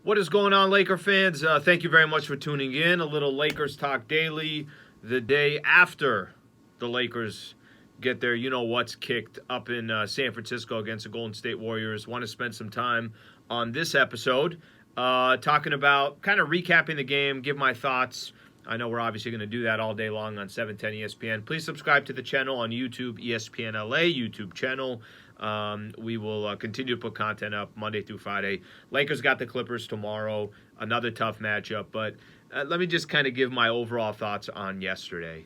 What is going on, Laker fans? Thank you very much for tuning in. A little Lakers Talk Daily the day after the Lakers get their you-know-what's kicked up in San Francisco against the Golden State Warriors. Want to spend some time on this episode talking about kind of recapping the game, give my thoughts. I know we're obviously going to do that all day long on 710 ESPN. Please subscribe to the channel on YouTube, ESPN LA YouTube channel. We will continue to put content up Monday through Friday. Lakers got the Clippers tomorrow, another tough matchup. But let me just kind of give my overall thoughts on yesterday.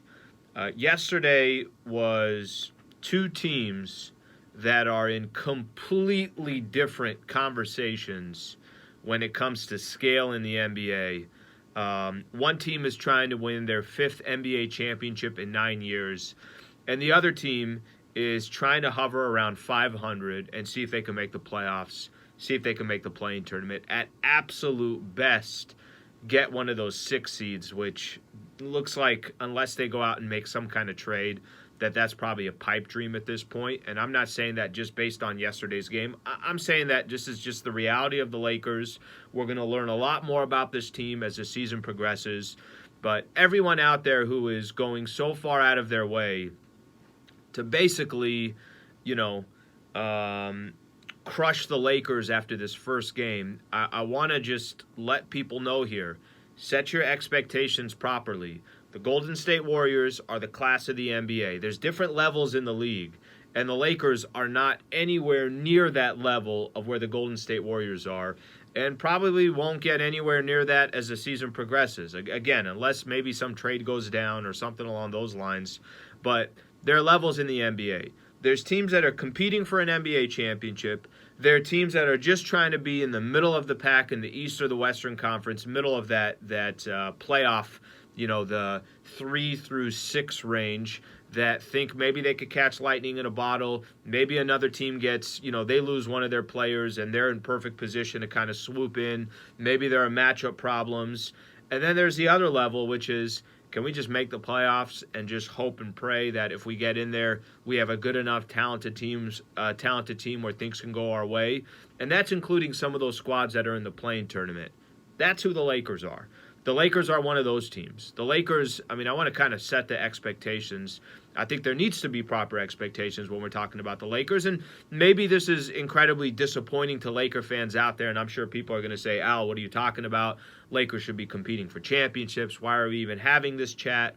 Yesterday was two teams that are in completely different conversations when it comes to scale in the NBA. One team is trying to win their fifth NBA championship in 9 years, and the other team is trying to hover around 500 and see if they can make the playoffs, see if they can make the play-in tournament. At absolute best, get one of those 6 seeds, which looks like, unless they go out and make some kind of trade, that's probably a pipe dream at this point. And I'm not saying that just based on yesterday's game. I'm saying that this is just the reality of the Lakers. We're going to learn a lot more about this team as the season progresses. But everyone out there who is going so far out of their way to basically, crush the Lakers after this first game, I want to just let people know here, set your expectations properly. The Golden State Warriors are the class of the NBA. There's different levels in the league, and the Lakers are not anywhere near that level of where the Golden State Warriors are, and probably won't get anywhere near that as the season progresses. Again, unless maybe some trade goes down or something along those lines, but there are levels in the NBA. There's teams that are competing for an NBA championship. There are teams that are just trying to be in the middle of the pack in the East or the Western Conference, middle of that playoff, the 3 through 6 range, that think maybe they could catch lightning in a bottle. Maybe another team gets, they lose one of their players and they're in perfect position to kind of swoop in. Maybe there are matchup problems. And then there's the other level, which is, can we just make the playoffs and just hope and pray that if we get in there, we have a good enough talented team where things can go our way? And that's including some of those squads that are in the play-in tournament. That's who the Lakers are. The Lakers are one of those teams. The Lakers, I want to kind of set the expectations. I think there needs to be proper expectations when we're talking about the Lakers. And maybe this is incredibly disappointing to Laker fans out there, and I'm sure people are going to say, Al, what are you talking about? Lakers should be competing for championships. Why are we even having this chat?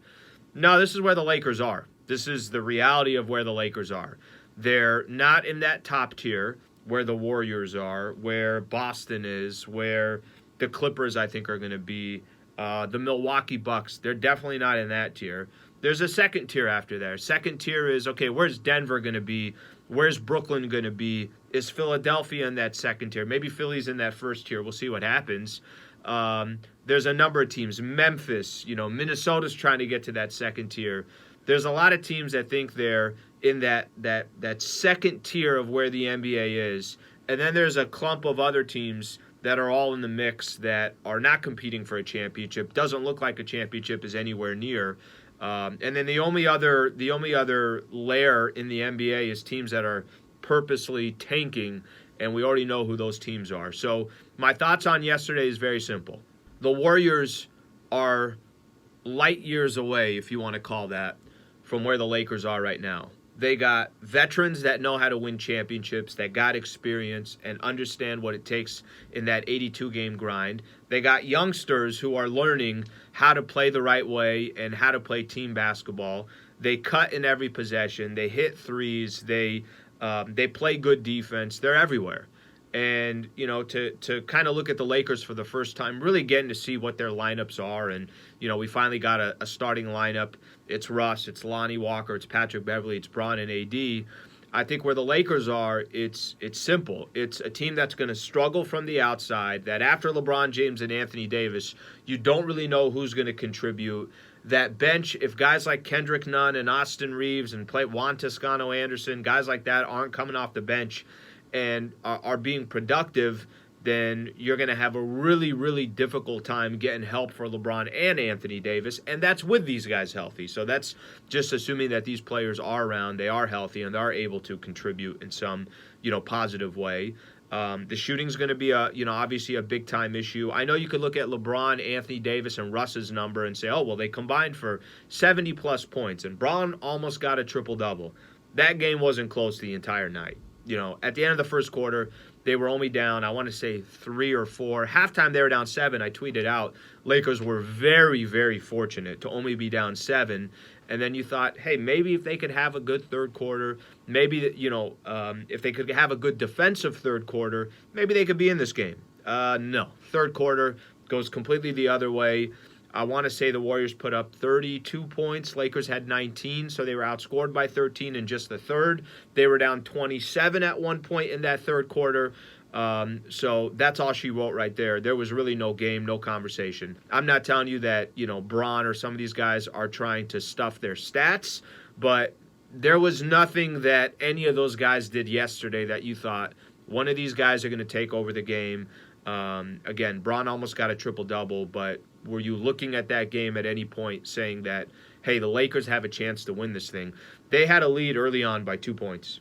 No, this is where the Lakers are. This is the reality of where the Lakers are. They're not in that top tier where the Warriors are, where Boston is, where the Clippers, I think, are going to be. The Milwaukee Bucks, they're definitely not in that tier. There's a second tier after there. Second tier is, okay, where's Denver going to be? Where's Brooklyn going to be? Is Philadelphia in that second tier? Maybe Philly's in that first tier. We'll see what happens. There's a number of teams. Memphis, Minnesota's trying to get to that second tier. There's a lot of teams that think they're in that second tier of where the NBA is. And then there's a clump of other teams that are all in the mix that are not competing for a championship. Doesn't look like a championship is anywhere near. And then the only other layer in the NBA is teams that are purposely tanking, and we already know who those teams are. So my thoughts on yesterday is very simple. The Warriors are light years away, if you want to call that, from where the Lakers are right now. They got veterans that know how to win championships, that got experience and understand what it takes in that 82-game grind. They got youngsters who are learning how to play the right way and how to play team basketball. They cut in every possession. They hit threes. They play good defense. They're everywhere. And, to kind of look at the Lakers for the first time, really getting to see what their lineups are. And, we finally got a starting lineup. It's Russ, it's Lonnie Walker, it's Patrick Beverley, it's Bron and AD. I think where the Lakers are, it's simple. It's a team that's going to struggle from the outside, that after LeBron James and Anthony Davis, you don't really know who's going to contribute. That bench, if guys like Kendrick Nunn and Austin Reeves and Juan Toscano Anderson, guys like that aren't coming off the bench and are being productive, then you're going to have a really, really difficult time getting help for LeBron and Anthony Davis, and that's with these guys healthy. So that's just assuming that these players are around, they are healthy, and they are able to contribute in some, positive way. The shooting's going to be obviously a big time issue. I know you could look at LeBron, Anthony Davis, and Russ's number and say, oh, well, they combined for 70 plus points, and Braun almost got a triple double. That game wasn't close the entire night. At the end of the first quarter, they were only down, I want to say 3 or 4. Halftime, they were down 7. I tweeted out, Lakers were very, very fortunate to only be down 7. And then you thought, hey, maybe if they could have a good third quarter, maybe, if they could have a good defensive third quarter, maybe they could be in this game. No. Third quarter goes completely the other way. I want to say the Warriors put up 32 points. Lakers had 19, so they were outscored by 13 in just the third. They were down 27 at one point in that third quarter. So that's all she wrote right there. There was really no game, no conversation. I'm not telling you that, Braun or some of these guys are trying to stuff their stats, but there was nothing that any of those guys did yesterday that you thought one of these guys are going to take over the game. Again, Braun almost got a triple-double, but were you looking at that game at any point saying that, hey, the Lakers have a chance to win this thing? They had a lead early on by 2 points,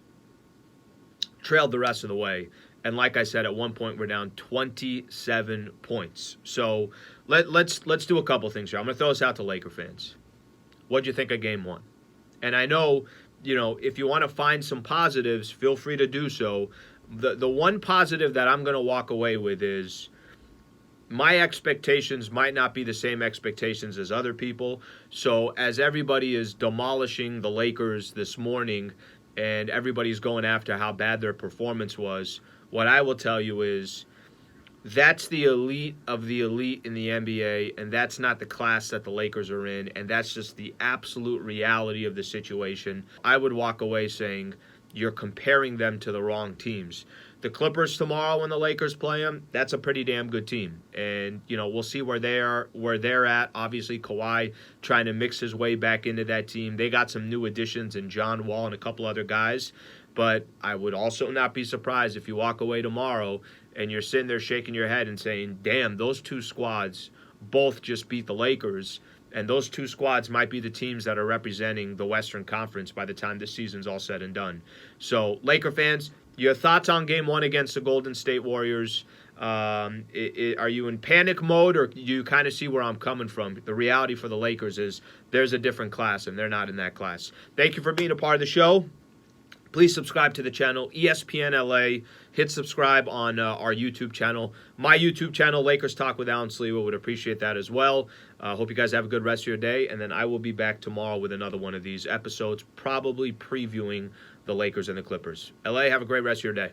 trailed the rest of the way. And like I said, at one point, we're down 27 points. So let's do a couple things here. I'm going to throw this out to Laker fans. What'd you think of Game 1? And I know, if you want to find some positives, feel free to do so. The one positive that I'm going to walk away with is my expectations might not be the same expectations as other people. So as everybody is demolishing the Lakers this morning and everybody's going after how bad their performance was, what I will tell you is that's the elite of the elite in the NBA, and that's not the class that the Lakers are in, and that's just the absolute reality of the situation. I would walk away saying you're comparing them to the wrong teams. The Clippers tomorrow when the Lakers play them, that's a pretty damn good team. And, we'll see where they're at. Obviously, Kawhi trying to mix his way back into that team. They got some new additions in John Wall and a couple other guys. But I would also not be surprised if you walk away tomorrow and you're sitting there shaking your head and saying, damn, those two squads both just beat the Lakers. And those two squads might be the teams that are representing the Western Conference by the time this season's all said and done. So, Laker fans, your thoughts on Game 1 against the Golden State Warriors? Are you in panic mode, or do you kind of see where I'm coming from? The reality for the Lakers is there's a different class, and they're not in that class. Thank you for being a part of the show. Please subscribe to the channel, ESPN LA. Hit subscribe on our YouTube channel. My YouTube channel, Lakers Talk with Alan Sleewa, would appreciate that as well. Hope you guys have a good rest of your day, and then I will be back tomorrow with another one of these episodes, probably previewing the Lakers and the Clippers. LA, have a great rest of your day.